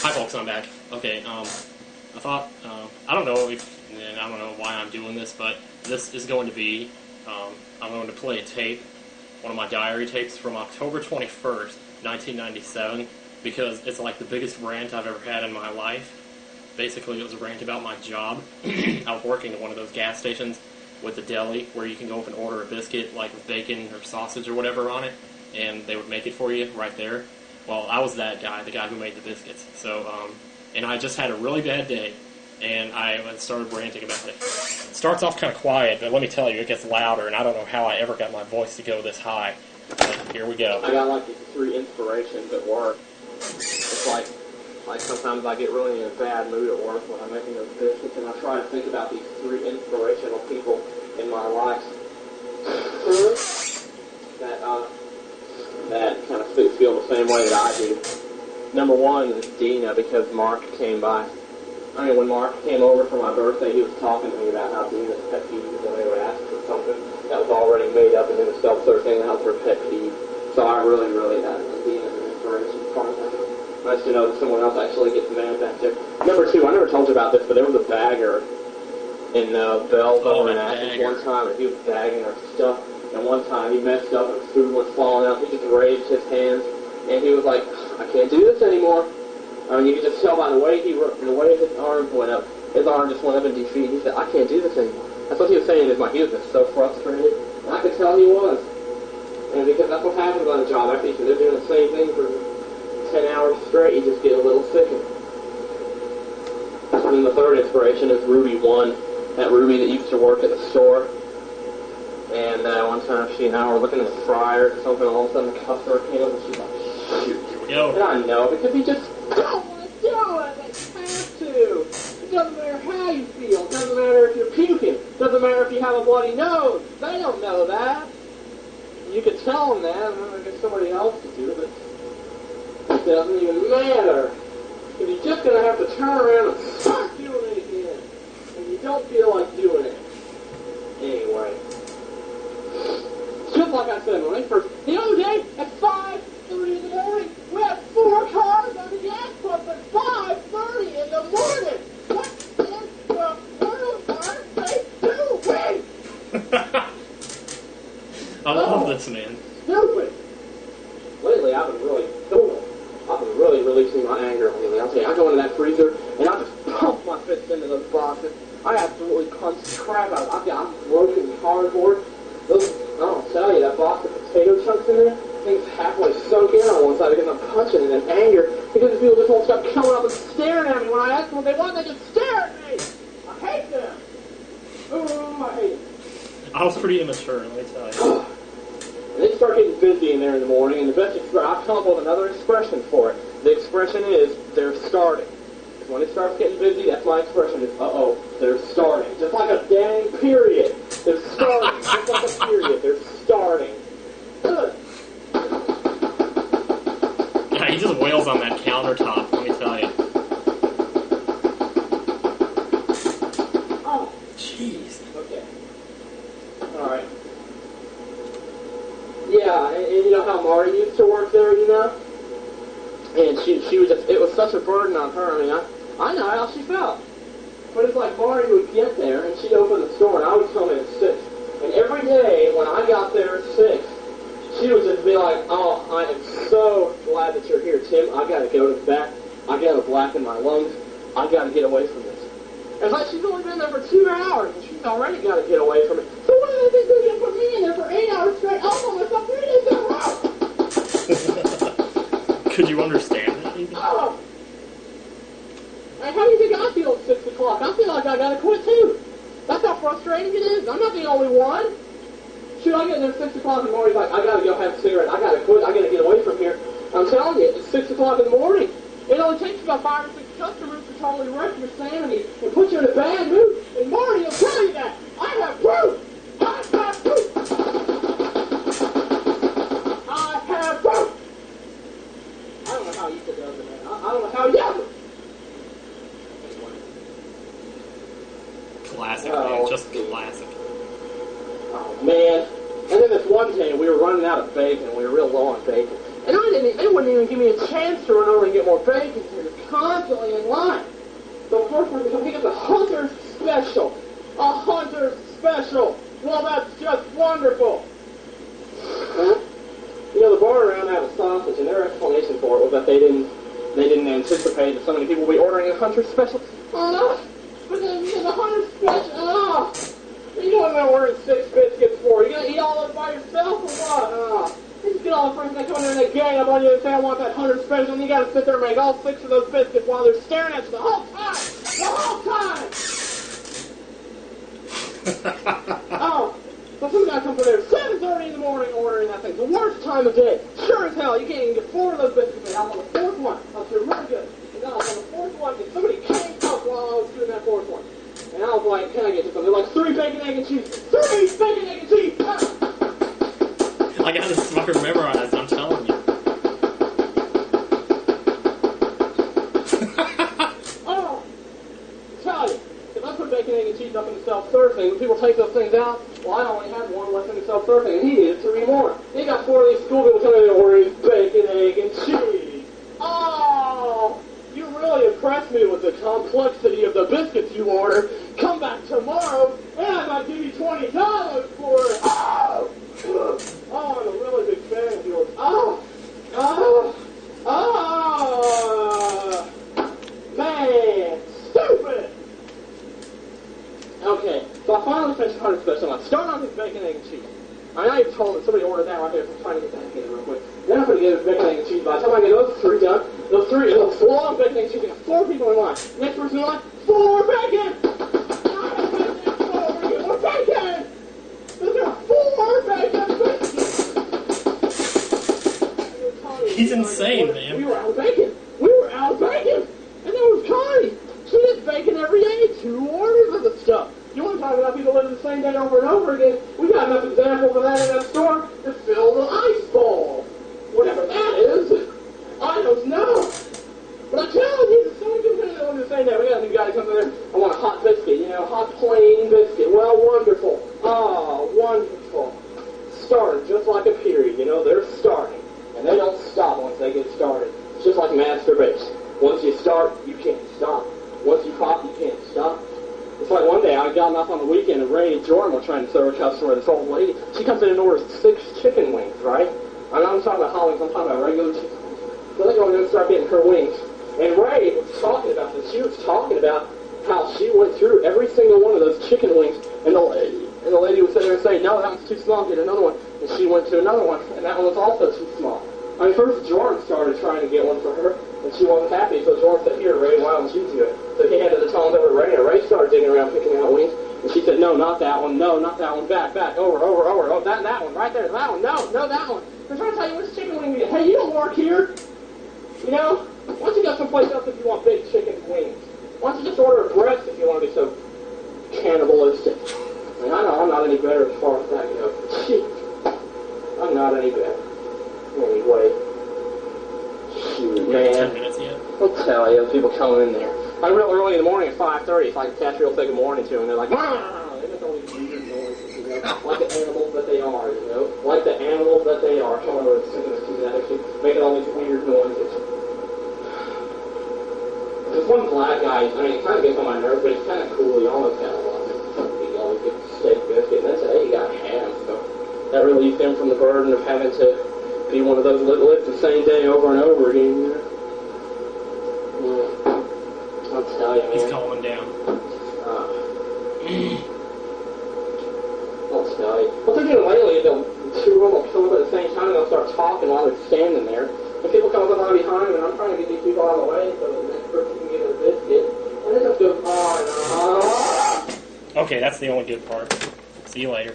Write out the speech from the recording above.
Hi folks, I'm back. Okay, I thought, I don't know if, and I don't know why I'm doing this, but this is going to be, I'm going to play a tape, one of my diary tapes from October 21st, 1997, because it's like the biggest rant I've ever had in my life. Basically, it was a rant about my job. I was working at one of those gas stations with a deli where you can go up and order a biscuit, like with bacon or sausage or whatever on it, and they would make it for you right there. Well, I was that guy, the guy who made the biscuits. So, and I just had a really bad day, and I started ranting about it. It starts off kind of quiet, but let me tell you, it gets louder, and I don't know how I ever got my voice to go this high. But here we go. I got like these 3 inspirations at work. It's like sometimes I get really in a bad mood at work when I'm making those biscuits, and I try to think about these 3 inspirational people in my life that kind of feel the same way that I do. Number 1 is Dina, because Mark came by. I mean, when Mark came over for my birthday, he was talking to me about how Dina's pet peeve is when they would ask for something that was already made up in himself, sort of thing, that was her pet peeve. So I really had Dina's an inspiration for me. Nice to know that someone else actually gets mad back there. Number 2, I never told you about this, but there was a bagger in Bell's over in Athens one time, and he was bagging our stuff. And one time he messed up and food was falling out. He just raised his hands, and he was like, "I can't do this anymore." I mean, you could just tell by the way his arms went up. His arm just went up in defeat. He said, "I can't do this anymore." That's what he was saying. He was just so frustrated, and I could tell he was. And because that's what happens on a job. After you've been doing the same thing for 10 hours straight, you just get a little sickened. And then the 3rd inspiration is Ruby 1, that Ruby that used to work at the store. And one time she and I were looking at the fryer or something, all of a sudden the customer came up and she's like, "Shoot." And I know, because you just don't want to do it. They have to. It doesn't matter how you feel. It doesn't matter if you're puking. It doesn't matter if you have a bloody nose. They don't know that. You could tell them that, and then get somebody else to do it. It doesn't even matter. Because you're just going to have to turn around and start doing it again. And you don't feel like doing it. Anyway. Just like I said when I first, the other day at 5:30 in the morning, we had 4 cars on the gas pump at 5:30 in the morning. What in the world are they doing? I love this, man. Stupid. Lately, I've been really releasing my anger lately. I'll tell you, I go into that freezer and I just pump my fists into those boxes. I absolutely punch the crap out of it. I'm broken cardboard. I'll tell you, that box of potato chunks in there, things halfway sunk in on one side because I'm punching it in anger because the people just won't stop coming up and staring at me. When I ask them what they want, they just stare at me. I hate them. Ooh, I hate them. I was pretty immature, let me tell you. And they start getting busy in there in the morning, and the best I've come up with another expression for it. The expression is, they're starting. When it starts getting busy, that's my expression, is, uh-oh, they're starting. Just like a dang period. They're starting. Just like a period. They're starting. Good. Yeah, he just wails on that countertop, let me tell you. Oh. Jeez. Okay. Alright. Yeah, and you know how Marty used to work there, you know? And she was just, it was such a burden on her. I mean, I know how she felt. But it's like Marty would get there, and she'd open the store, and I would come in at 6. And every day, when I got there at 6, she would just be like, "Oh, I am so glad that you're here, Tim. I gotta go to the back. I gotta blacken my lungs. I gotta get away from this." And it's like she's only been there for 2 hours, and she's already gotta get away from it. So why do they think they're gonna put me in there for 8 hours straight? I'll myself 3 days in a row. Could you understand that even? Oh. And how do you think I feel at 6 o'clock? I feel like I gotta quit too. That's how frustrating it is. I'm not the only one. Shoot, I get there at 6 o'clock in the morning, like, I gotta go have a cigarette. I gotta quit. I gotta get away from here. I'm telling you, it's 6 o'clock in the morning. It only takes about 5 or 6 customers to totally wreck your sanity and put you in a bad mood. And Marty will tell you that. I have proof. I have proof. I have proof. I don't know how you could do it, man. I don't know how you do it. Classic, man. Just classic. Oh, man. And then this one day, we were running out of bacon. We were real low on bacon. And they wouldn't even give me a chance to run over and get more bacon. constantly in line. The first person to pick up the Hunter's Special. A Hunter's Special. Well, that's just wonderful. Huh? You know, the bar around had a sausage, and their explanation for it was that they didn't anticipate that so many people would be ordering a Hunter's Special. But the Hunter's Special, you know what I'm ordering 6 biscuits for? You gonna eat all of it by yourself or what? You just get all the friends that come in there and they gang up on you and say, I want that Hunter's Special, and you gotta sit there and make all 6 of those biscuits while they're staring at you the whole time! The whole time! So some guy comes in there 7:30 in the morning ordering that thing. The worst time of day. Sure as hell, you can't even get 4 of those biscuits. I was on the 4th one. I was doing really good. And then I was on the 4th one, and somebody came up while I was doing that 4th one. And I was like, can I get you something? They're like, 3 bacon, egg, and cheese. 3 bacon, egg, and cheese! I got this fucker memorized, I'm telling you. Tell you, if I put bacon, egg, and cheese up in the self-serve thing, when people take those things out, well, I only had 1 left in the self-serve thing, and he needed 3 more. He got 4 of these school people coming in and ordering bacon, egg, and cheese. Oh! You really impressed me with the complexity of the biscuits you order. Come back tomorrow, and I might give you $20 for it. Oh! Oh, I'm a really big fan of yours. Oh! Oh! Oh! Man! Stupid! Okay, so I finally finished Hunter's Special. I started on his bacon, egg, and cheese. I know you've told that somebody ordered that right there, so I'm trying to get that in real quick. Then I'm going to get his bacon, egg, and cheese. By the time I get those 3 done, those 4 long bacon, egg, and cheese, I got 4 people in line. Next person in line, 4 bacon! More bacon! Those are 4 bacon biscuits! He's insane, man. We were out of bacon! We were out of bacon! And there was Connie! She gets bacon every day, 2 orders of the stuff. You want to talk about people living the same day over and over again? We got enough examples of that in that store to fill the ice bowl. Whatever that is. I don't know. But I'm telling you, there's so many people living the same day. We got a new guy that comes in there, I want a hot biscuit, you know, hot plain biscuit. Well, wonderful. Oh, wonderful. Started just like a period, you know, they're starting. And they don't stop once they get started. It's just like masturbation. Once you start, you can't stop. Once you pop, you can't stop. It's like one day I got off on the weekend and Ray and Jordan were trying to serve a customer, this old lady. She comes in and orders 6 chicken wings, right? I'm not talking about hot wings, I'm talking about regular chicken wings. So they go in there and start getting her wings. And Ray was talking about this. She was talking about how she went through every single one of those chicken wings, and the lady would sit there and say, no, that one's too small, get another one. And she went to another one, and that one was also too small. I mean, first Jordan started trying to get one for her, and she wasn't happy, so Jordan said, here, Ray, why don't you do it? So he handed the tongs over to Ray, and Ray started digging around picking out wings, and she said, no, not that one, no, not that one, back, over, oh, that one, right there, that one, no, that one. I'm trying to tell you which chicken wing you get. Hey, you don't work here. You know, why don't you go someplace else if you want big chicken wings? Why don't you just order a breast if you want to be so cannibalistic? I mean, I know I'm not any better as far as that goes. Gee, I'm not any better. Anyway, shoot, man. 10 minutes yet? I'll tell you, people coming in there. I'm real early in the morning at 5:30, so I can catch real say good morning to them. They're like, they make all these weird noises, you know, like the animals that they are, you know, like the animals that they are. Coming over and singing this to that, actually making all these weird noises. There's one black guy, I mean, it kind of gets on my nerves, but it's kind of cool. He almost kind of wants it. He always gets a steak biscuit, and then say, hey, you got ham, so that relieves him from the burden of having to be one of those that live the same day over and over again, you know? Yeah. I'll tell you, man. He's calming down. I'll tell you. What they're doing lately is they'll 2 of them will kill up at the same time and they'll start talking while they're standing there. And people come up on behind them, and I'm trying to get these people out of the way so that the next person can get a biscuit. And they just go on and on. Okay, that's the only good part. See you later.